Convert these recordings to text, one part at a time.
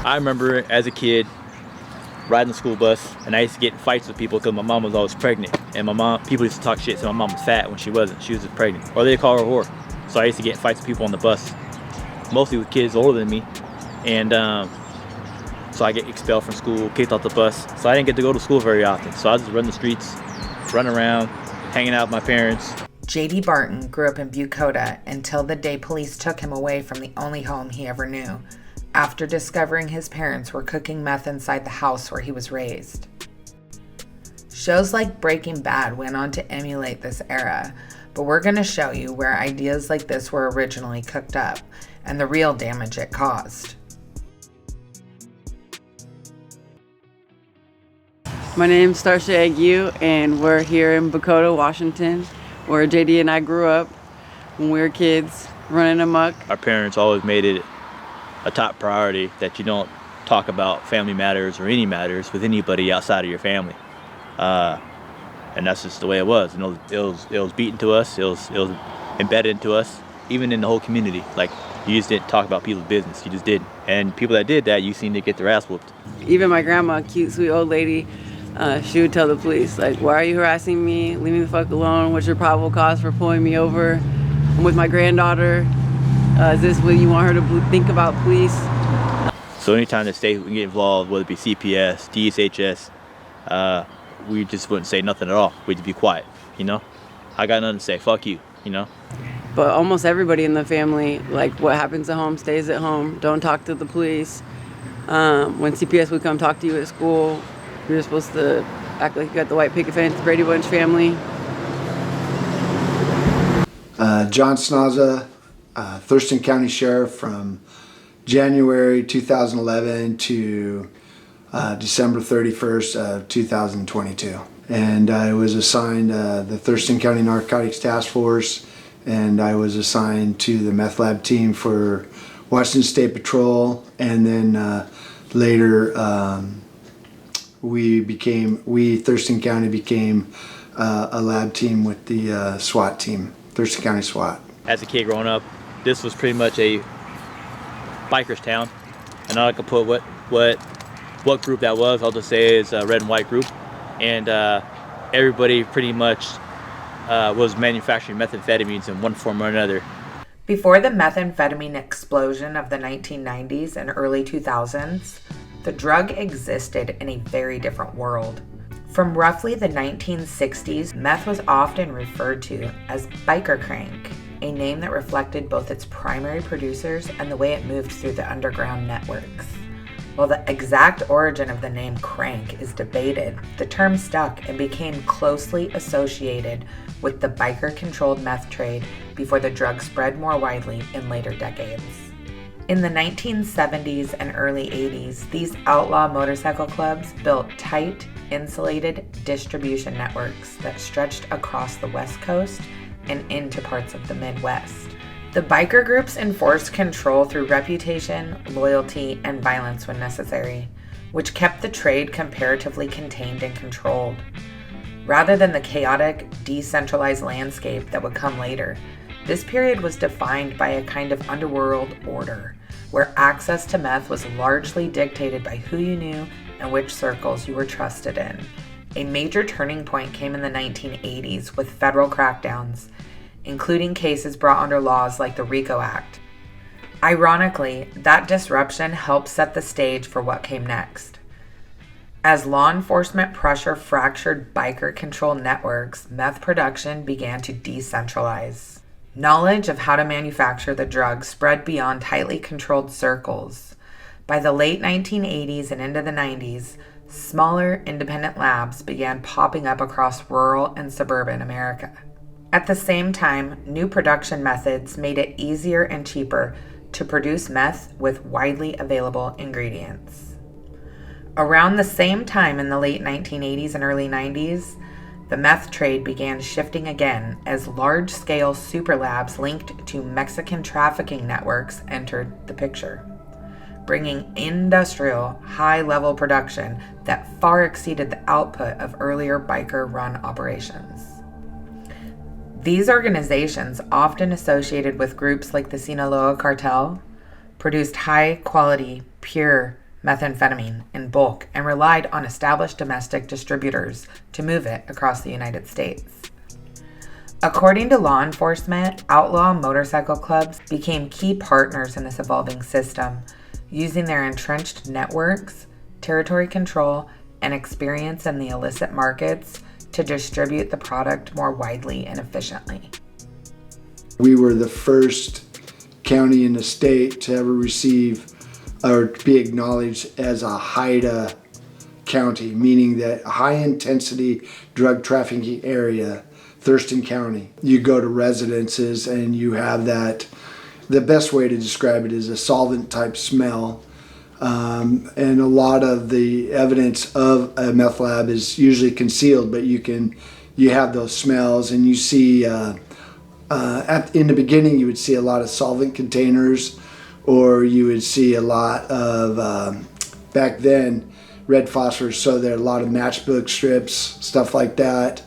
I remember as a kid riding the school bus, and I used to get in fights with people because my mom was always pregnant, and people used to talk shit, so my mom was fat when she wasn't. She was just pregnant, or they'd call her a whore. So I used to get in fights with people on the bus, mostly with kids older than me, and so I get expelled from school, kicked off the bus. So I didn't get to go to school very often. So I just run the streets, run around, hanging out with my parents. J.D. Barton grew up in Bucoda until the day police took him away from the only home he ever knew, after discovering his parents were cooking meth inside the house where he was raised. Shows like Breaking Bad went on to emulate this era, but we're going to show you where ideas like this were originally cooked up and the real damage it caused. My name's Starsha Aguirre, and we're here in Bucoda, Washington, where JD and I grew up when we were kids, running amok. Our parents always made it a top priority that you don't talk about family matters or any matters with anybody outside of your family, and that's just the way it was. You know, it was beaten to us. It was embedded into us, even in the whole community. Like, you just didn't talk about people's business. You just didn't. And people that did that, you seemed to get their ass whooped. Even my grandma, cute, sweet old lady, she would tell the police, like, "Why are you harassing me? Leave me the fuck alone. What's your probable cause for pulling me over? I'm with my granddaughter. Is this what you want her to think about police?" So anytime the state would get involved, whether it be CPS, DSHS, we just wouldn't say nothing at all. We'd just be quiet, you know? I got nothing to say, fuck you, you know? But almost everybody in the family, like, what happens at home stays at home. Don't talk to the police. When CPS would come talk to you at school, you're supposed to act like you got the white picket fence, Brady Bunch family. John Snaza, Thurston County Sheriff from January 2011 to December 31st of 2022. And I was assigned the Thurston County Narcotics Task Force, and I was assigned to the meth lab team for Washington State Patrol, and then later Thurston County became a lab team with the SWAT team, Thurston County SWAT. As a kid growing up, this was pretty much a biker's town, and all I could put what group that was, I'll just say is a red and white group, and everybody pretty much was manufacturing methamphetamines in one form or another. Before the methamphetamine explosion of the 1990s and early 2000s, the drug existed in a very different world. From roughly the 1960s, meth was often referred to as biker crank, a name that reflected both its primary producers and the way it moved through the underground networks. While the exact origin of the name crank is debated, the term stuck and became closely associated with the biker-controlled meth trade before the drug spread more widely in later decades. In the 1970s and early 80s, these outlaw motorcycle clubs built tight, insulated distribution networks that stretched across the West Coast and into parts of the Midwest. The biker groups enforced control through reputation, loyalty, and violence when necessary, which kept the trade comparatively contained and controlled. Rather than the chaotic, decentralized landscape that would come later, this period was defined by a kind of underworld order, where access to meth was largely dictated by who you knew and which circles you were trusted in. A major turning point came in the 1980s with federal crackdowns, including cases brought under laws like the RICO Act. Ironically, that disruption helped set the stage for what came next. As law enforcement pressure fractured biker control networks, meth production began to decentralize. Knowledge of how to manufacture the drug spread beyond tightly controlled circles. By the late 1980s and into the 90s, smaller independent labs began popping up across rural and suburban America. At the same time, new production methods made it easier and cheaper to produce meth with widely available ingredients. Around the same time in the late 1980s and early 90s, the meth trade began shifting again as large-scale super labs linked to Mexican trafficking networks entered the picture, bringing industrial, high-level production that far exceeded the output of earlier biker-run operations. These organizations, often associated with groups like the Sinaloa Cartel, produced high-quality, pure methamphetamine in bulk and relied on established domestic distributors to move it across the United States. According to law enforcement, outlaw motorcycle clubs became key partners in this evolving system, using their entrenched networks, territory control, and experience in the illicit markets to distribute the product more widely and efficiently. We were the first county in the state to ever receive or be acknowledged as a HIDA county, meaning that high intensity drug trafficking area, Thurston County. You go to residences and you have that, the best way to describe it is a solvent type smell. And a lot of the evidence of a meth lab is usually concealed, but you have those smells, and you see in the beginning you would see a lot of solvent containers, or you would see a lot of back then red phosphorus, so there are a lot of matchbook strips, stuff like that,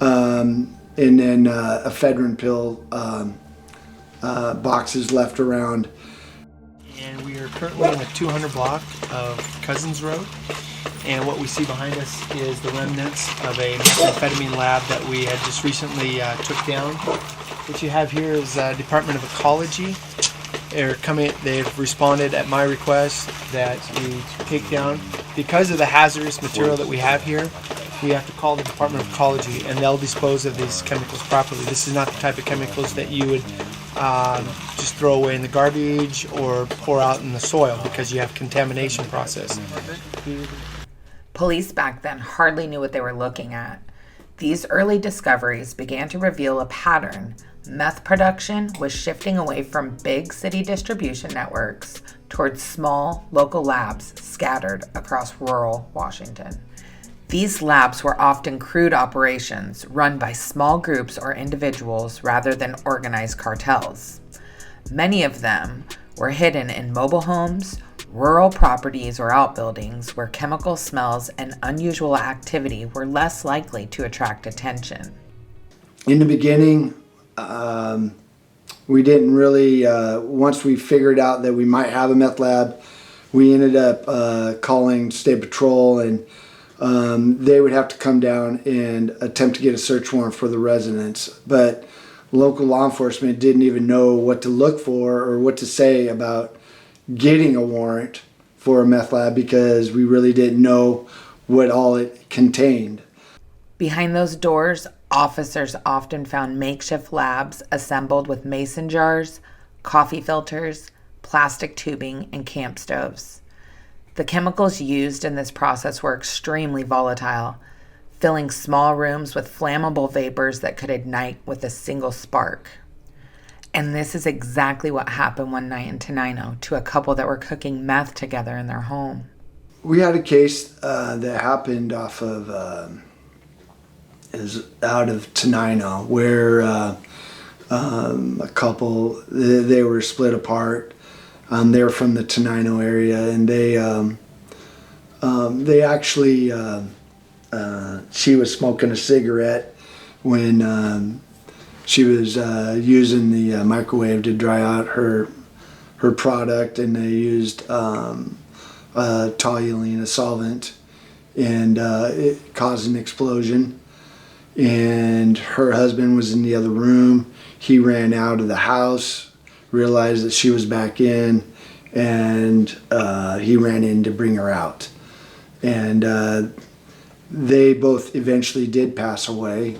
and then ephedrine pill boxes left around. And we are currently in the 200 block of Cousins Road, and what we see behind us is the remnants of a methamphetamine lab that we had just recently took down. What you have here is Department of Ecology. They've responded at my request that we take down, because of the hazardous material that we have here, we have to call the Department of Ecology, and they'll dispose of these chemicals properly. This is not the type of chemicals that you would just throw away in the garbage or pour out in the soil, because you have contamination process. Police back then hardly knew what they were looking at. These early discoveries began to reveal a pattern. Meth production was shifting away from big city distribution networks towards small local labs scattered across rural Washington. These labs were often crude operations run by small groups or individuals rather than organized cartels. Many of them were hidden in mobile homes, rural properties, or outbuildings where chemical smells and unusual activity were less likely to attract attention. In the beginning, we didn't really, once we figured out that we might have a meth lab, we ended up calling State Patrol, and they would have to come down and attempt to get a search warrant for the residents. But local law enforcement didn't even know what to look for or what to say about getting a warrant for a meth lab, because we really didn't know what all it contained. Behind those doors, officers often found makeshift labs assembled with mason jars, coffee filters, plastic tubing, and camp stoves. The chemicals used in this process were extremely volatile, filling small rooms with flammable vapors that could ignite with a single spark. And this is exactly what happened one night in Tenino to a couple that were cooking meth together in their home. We had a case that happened off of, is out of Tenino, where a couple, they were split apart. They were from the Tenino area, and they actually, she was smoking a cigarette when she was using the microwave to dry out her product, and they used toluene, a solvent, and it caused an explosion. And her husband was in the other room. He ran out of the house, realized that she was back in, and he ran in to bring her out. And they both eventually did pass away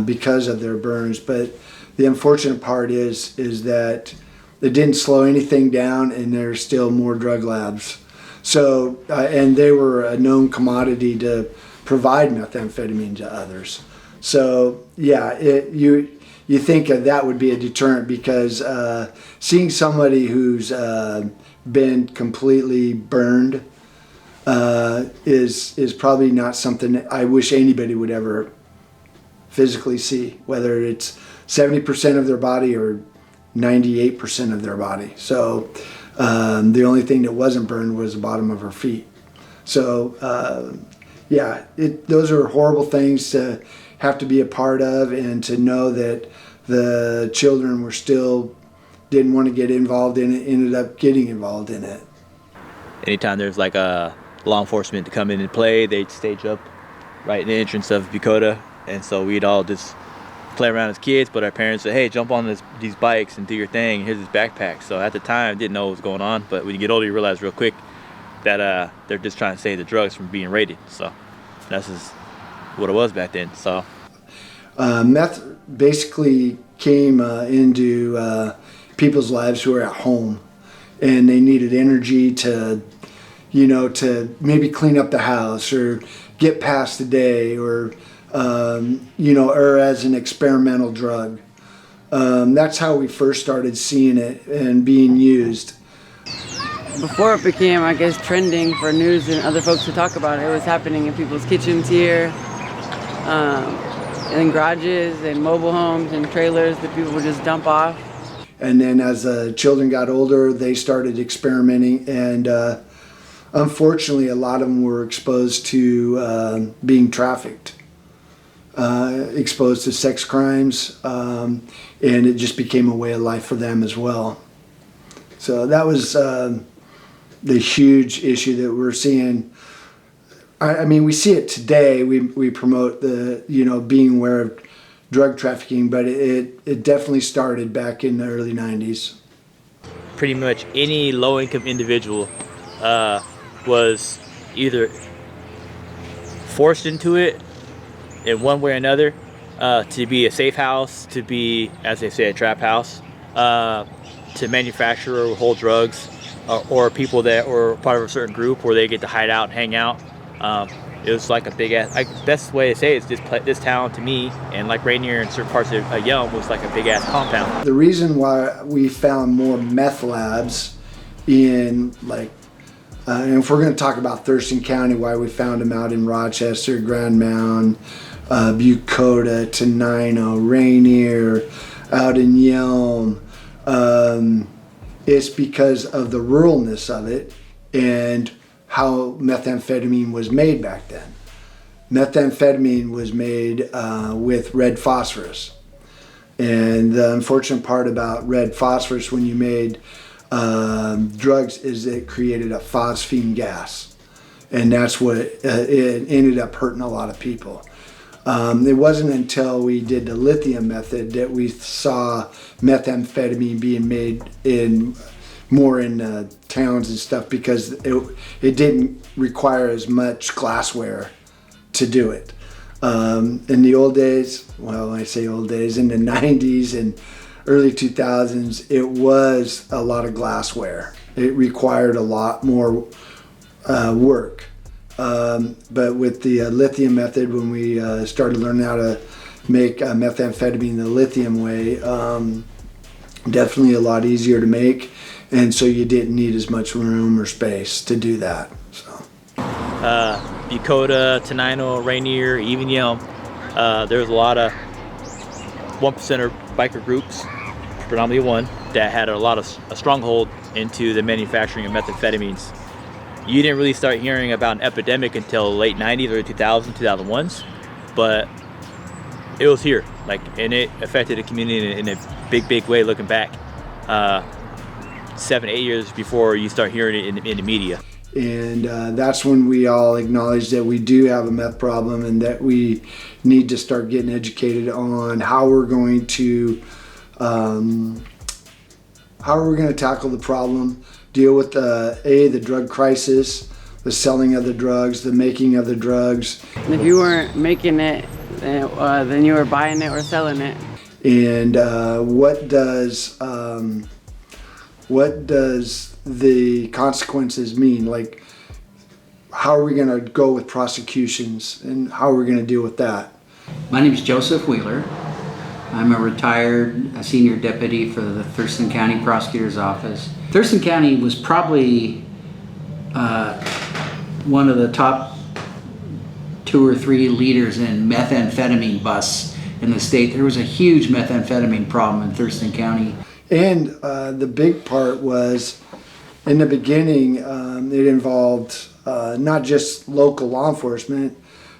because of their burns. But the unfortunate part is that it didn't slow anything down, and there's still more drug labs. So, and they were a known commodity to provide methamphetamine to others. So, yeah, you think that would be a deterrent, because seeing somebody who's been completely burned is probably not something that I wish anybody would ever physically see, whether it's 70% of their body or 98% of their body. So the only thing that wasn't burned was the bottom of her feet. So yeah, those are horrible things to have to be a part of, and to know that the children were still didn't want to get involved in it, ended up getting involved in it. anytime there's like a law enforcement to come in and play, they'd stage up right in the entrance of Bucoda, and so we'd all just play around as kids, but our parents said, hey, jump on these bikes and do your thing, here's this backpack. So at the time, didn't know what was going on, but when you get older, you realize real quick that they're just trying to save the drugs from being raided. So that's just what it was back then. So meth basically came into people's lives who were at home, and they needed energy to, to maybe clean up the house or get past the day, or or as an experimental drug. That's how we first started seeing it and being used. Before it became, I guess, trending for news and other folks to talk about it was happening in people's kitchens here, in garages and mobile homes and trailers that people would just dump off. And then as the children got older, they started experimenting, and unfortunately a lot of them were exposed to being trafficked, exposed to sex crimes, and it just became a way of life for them as well. So that was the huge issue that we're seeing. I mean, we see it today. We promote the, being aware of drug trafficking, but it definitely started back in the early 90s. Pretty much any low-income individual was either forced into it in one way or another, to be a safe house, to be, as they say, a trap house, to manufacture or hold drugs, or people that were part of a certain group where they get to hide out and hang out. It was like a big ass, best way to say it is this town to me, and like Rainier and certain parts of Yelm, was like a big ass compound. The reason why we found more meth labs in and if we're going to talk about Thurston County, why we found them out in Rochester, Grand Mound, Bucoda, Tenino, Rainier, out in Yelm, it's because of the ruralness of it and how methamphetamine was made back then. Methamphetamine was made with red phosphorus. And the unfortunate part about red phosphorus when you made drugs is it created a phosphine gas. And that's what it ended up hurting a lot of people. It wasn't until we did the lithium method that we saw methamphetamine being made more in towns and stuff, because it didn't require as much glassware to do it. In the old days, well, when I say old days, in the 90s and early 2000s, it was a lot of glassware. It required a lot more work. But with the lithium method, when we started learning how to make methamphetamine the lithium way, definitely a lot easier to make, and so you didn't need as much room or space to do that. So, Bucoda, Tenino, Rainier, even Yelm, there's a lot of 1%er biker groups, predominantly one, that had a stronghold into the manufacturing of methamphetamines. You didn't really start hearing about an epidemic until late 90s, early 2000s, 2001s, but it was here, and it affected the community in a big way looking back. 7-8 years before you start hearing it in the media. And that's when we all acknowledge that we do have a meth problem, and that we need to start getting educated on how we're going to tackle the problem, deal with the drug crisis, the selling of the drugs, the making of the drugs. And if you weren't making it, then you were buying it or selling it. And what does the consequences mean? How are we going to go with prosecutions, and how are we going to deal with that? My name is Joseph Wheeler. I'm a retired senior deputy for the Thurston County Prosecutor's Office. Thurston County was probably one of the top 2 or 3 leaders in methamphetamine busts in the state. There was a huge methamphetamine problem in Thurston County. And the big part was, in the beginning, it involved not just local law enforcement,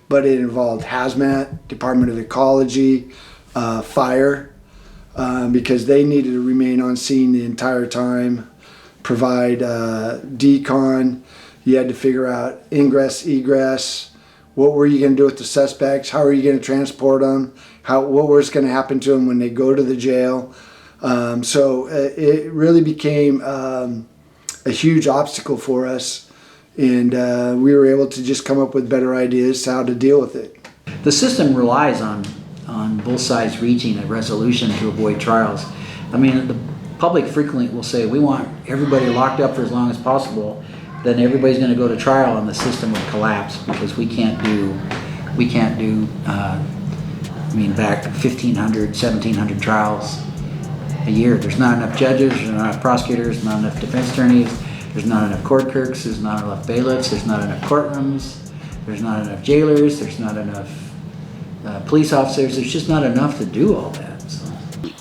but it involved hazmat, Department of Ecology, fire, because they needed to remain on scene the entire time, provide decon. You had to figure out ingress, egress. What were you going to do with the suspects? How are you going to transport them? What was going to happen to them when they go to the jail? So it really became a huge obstacle for us, and we were able to just come up with better ideas how to deal with it. The system relies on both sides reaching a resolution to avoid trials. I mean, the public frequently will say, we want everybody locked up for as long as possible, then everybody's going to go to trial and the system would collapse because we can't do back 1,500, 1,700 trials a year. There's not enough judges, there's not enough prosecutors, not enough defense attorneys, there's not enough court clerks, there's not enough bailiffs, there's not enough courtrooms, there's not enough jailers, there's not enough police officers. There's just not enough to do all that. So.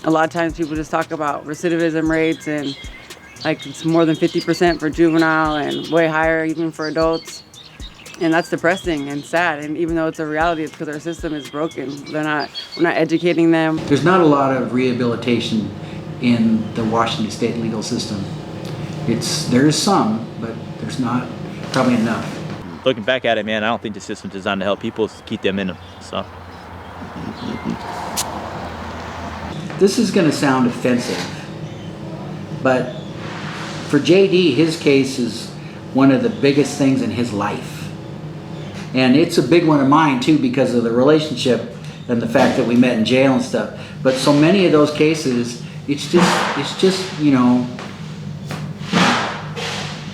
A lot of times people just talk about recidivism rates and like it's more than 50% for juvenile and way higher even for adults. And that's depressing and sad. And even though it's a reality, it's because our system is broken. We're not educating them. There's not a lot of rehabilitation in the Washington State legal system. There is some, but there's not probably enough. Looking back at it, man, I don't think the system's designed to help people, keep them in them. So. This is going to sound offensive, but for JD, his case is one of the biggest things in his life. And it's a big one of mine too because of the relationship and the fact that we met in jail and stuff. But so many of those cases, it's just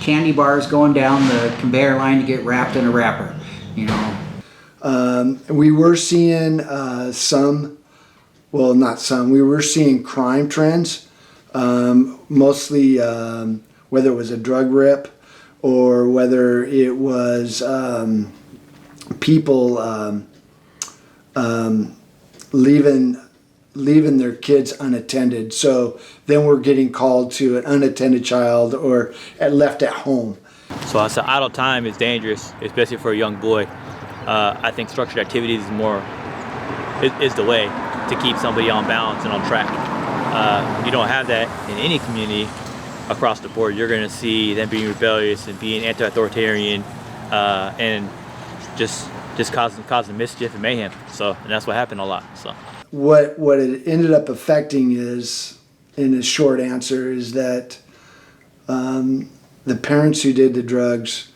candy bars going down the conveyor line to get wrapped in a wrapper, We were seeing we were seeing crime trends, mostly whether it was a drug rip or whether it was people leaving their kids unattended. So then we're getting called to an unattended child or left at home. So I said idle time is dangerous, especially for a young boy. I think structured activities is the way to keep somebody on balance and on track. You don't have that in any community across the board. You're going to see them being rebellious and being anti-authoritarian and just causing mischief and mayhem. And that's what happened a lot. So what it ended up affecting is, in a short answer, is that the parents who did the drugs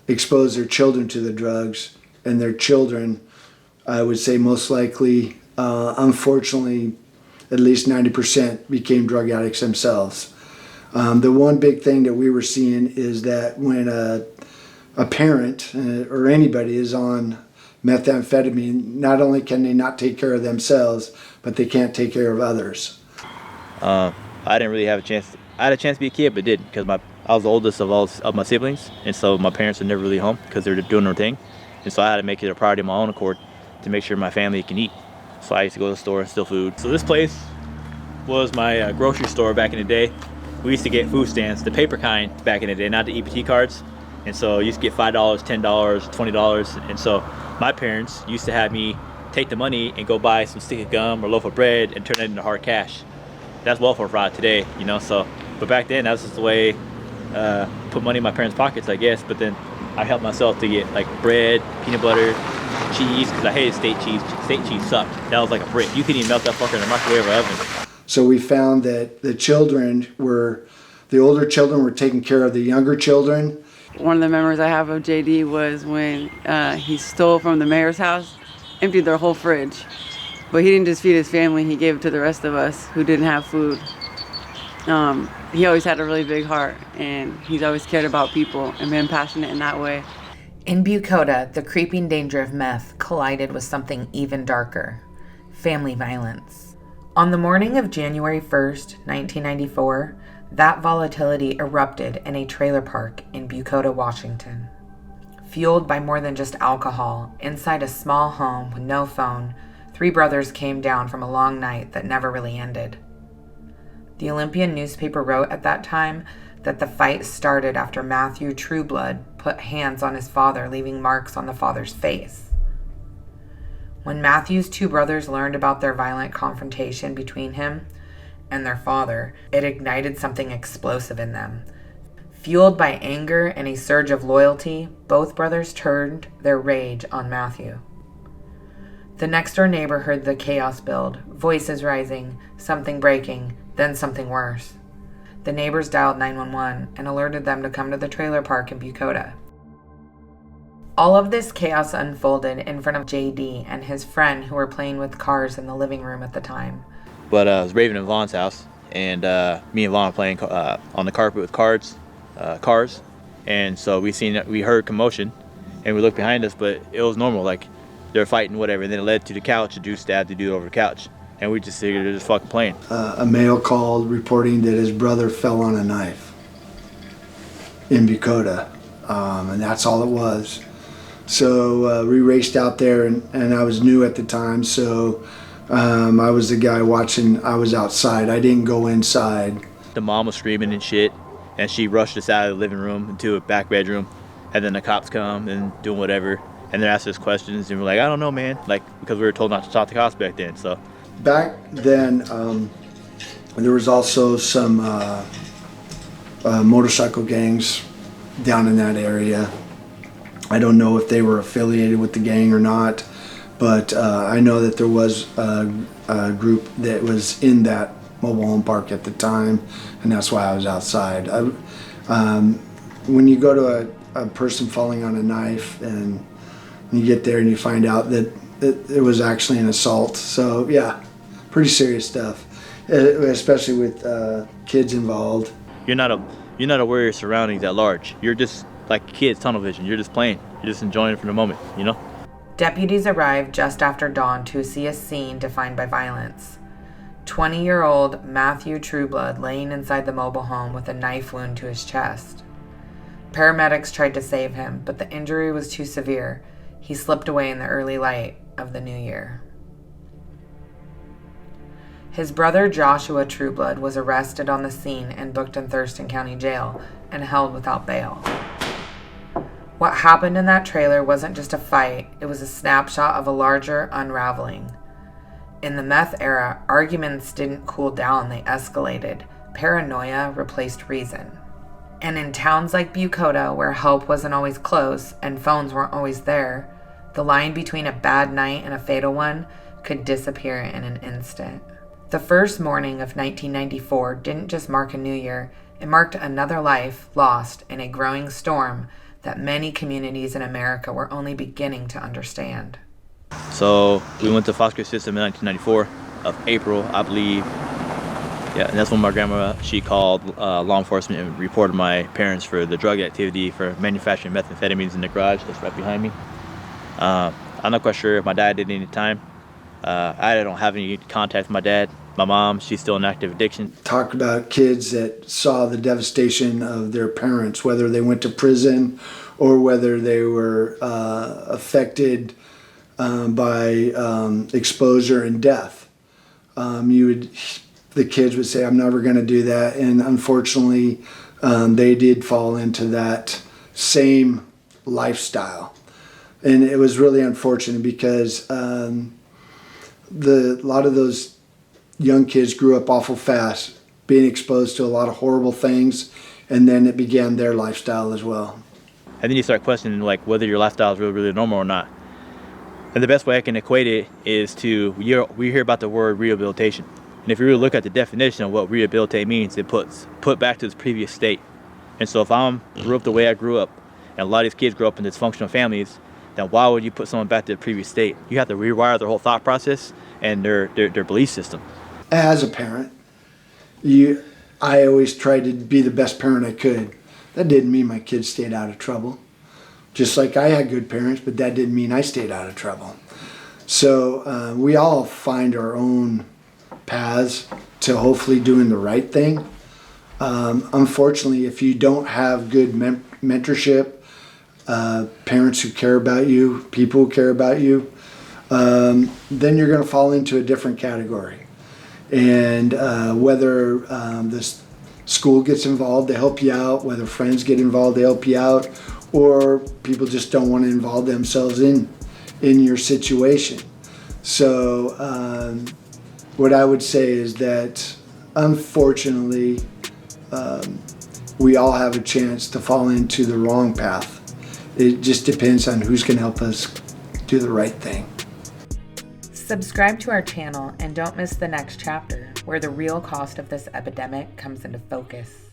exposed their children to the drugs, and their children, I would say most likely, unfortunately, at least 90% became drug addicts themselves. The one big thing that we were seeing is that when a parent or anybody is on methamphetamine, not only can they not take care of themselves, but they can't take care of others. I didn't really have a chance. I had a chance to be a kid, but didn't because I was the oldest of all of my siblings, and so my parents were never really home because they were doing their thing, and so I had to make it a priority of my own accord to make sure my family can eat. So I used to go to the store and steal food. So this place was my grocery store back in the day. We used to get food stamps, the paper kind back in the day, not the EBT cards. And so you used to get $5, $10, $20. And so my parents used to have me take the money and go buy some stick of gum or loaf of bread and turn it into hard cash. That's welfare fraud today, so. But back then, that was just the way, put money in my parents' pockets, I guess. But then I helped myself to get like bread, peanut butter, cheese, because I hated state cheese. State cheese sucked. That was like a brick. You couldn't even melt that fucker in the microwave or oven. So we found that the older children were taking care of the younger children. One of the memories I have of JD was when he stole from the mayor's house, emptied their whole fridge. But he didn't just feed his family, he gave it to the rest of us who didn't have food. He always had a really big heart, and he's always cared about people and been passionate in that way. In Bucoda, the creeping danger of meth collided with something even darker: family violence. On the morning of January 1st, 1994, that volatility erupted in a trailer park in Bucoda, Washington. Fueled by more than just alcohol, inside a small home with no phone, 3 brothers came down from a long night that never really ended. The Olympian newspaper wrote at that time that the fight started after Matthew Trueblood put hands on his father, leaving marks on the father's face. When Matthew's 2 brothers learned about their violent confrontation between him and their father, it ignited something explosive in them. Fueled by anger and a surge of loyalty, both brothers turned their rage on Matthew. The next-door neighbor heard the chaos build, voices rising, something breaking, then something worse. The neighbors dialed 911 and alerted them to come to the trailer park in Bucoda. All of this chaos unfolded in front of JD and his friend who were playing with cars in the living room at the time. But it was Raven and Vaughn's house, and me and Vaughn were playing on the carpet with cars, and so we heard commotion, and we looked behind us, but it was normal, like they're fighting, whatever, and then it led to the couch. The dude stabbed the dude over the couch, and we just figured they're just fucking playing. A male called reporting that his brother fell on a knife in Bucoda, and that's all it was. So we raced out there, and I was new at the time, so I was the guy watching. I was outside. I didn't go inside. The mom was screaming and shit, and she rushed us out of the living room into a back bedroom, and then the cops come and doing whatever, and they're asking us questions, and we're like, I don't know, man, like, because we were told not to talk to cops back then. So back then, there was also some motorcycle gangs down in that area. I don't know if they were affiliated with the gang or not, but I know that there was a group that was in that mobile home park at the time, and that's why I was outside. When you go to a person falling on a knife and you get there and you find out that it was actually an assault, so yeah, pretty serious stuff, especially with kids involved. you're not aware of your surroundings at large. You're just like kids, tunnel vision. You're just playing. You're just enjoying it for the moment, you know? Deputies arrived just after dawn to see a scene defined by violence. 20-year-old Matthew Trueblood laying inside the mobile home with a knife wound to his chest. Paramedics tried to save him, but the injury was too severe. He slipped away in the early light of the new year. His brother Joshua Trueblood was arrested on the scene and booked in Thurston County Jail and held without bail. What happened in that trailer wasn't just a fight, it was a snapshot of a larger unraveling. In the meth era, arguments didn't cool down, they escalated. Paranoia replaced reason. And in towns like Bucoda, where help wasn't always close and phones weren't always there, the line between a bad night and a fatal one could disappear in an instant. The first morning of 1994 didn't just mark a new year, it marked another life lost in a growing storm that many communities in America were only beginning to understand. So we went to foster care system in 1994 of April, I believe. Yeah, and that's when my grandma, she called law enforcement and reported my parents for the drug activity for manufacturing methamphetamines in the garage that's right behind me. I'm not quite sure if my dad did any time. I don't have any contact with my dad. My mom, she's still in active addiction. Talk about kids that saw the devastation of their parents, whether they went to prison or whether they were affected by exposure and death. The kids would say, I'm never going to do that. And unfortunately, they did fall into that same lifestyle. And it was really unfortunate because a lot of those young kids grew up awful fast, being exposed to a lot of horrible things, and then it began their lifestyle as well. And then you start questioning like whether your lifestyle is really normal or not. And the best way I can equate it is we hear about the word rehabilitation. And if you really look at the definition of what rehabilitate means, it put back to its previous state. And so if I grew up the way I grew up, and a lot of these kids grow up in dysfunctional families, then why would you put someone back to the previous state? You have to rewire their whole thought process and their belief system. As a parent, I always tried to be the best parent I could. That didn't mean my kids stayed out of trouble. Just like I had good parents, but that didn't mean I stayed out of trouble. So we all find our own paths to hopefully doing the right thing. Unfortunately, if you don't have good mentorship, parents who care about you, people who care about you, then you're going to fall into a different category. And whether the school gets involved to help you out, whether friends get involved to help you out, or people just don't want to involve themselves in your situation. So what I would say is that unfortunately we all have a chance to fall into the wrong path. It just depends on who's going to help us do the right thing. Subscribe to our channel and don't miss the next chapter, where the real cost of this epidemic comes into focus.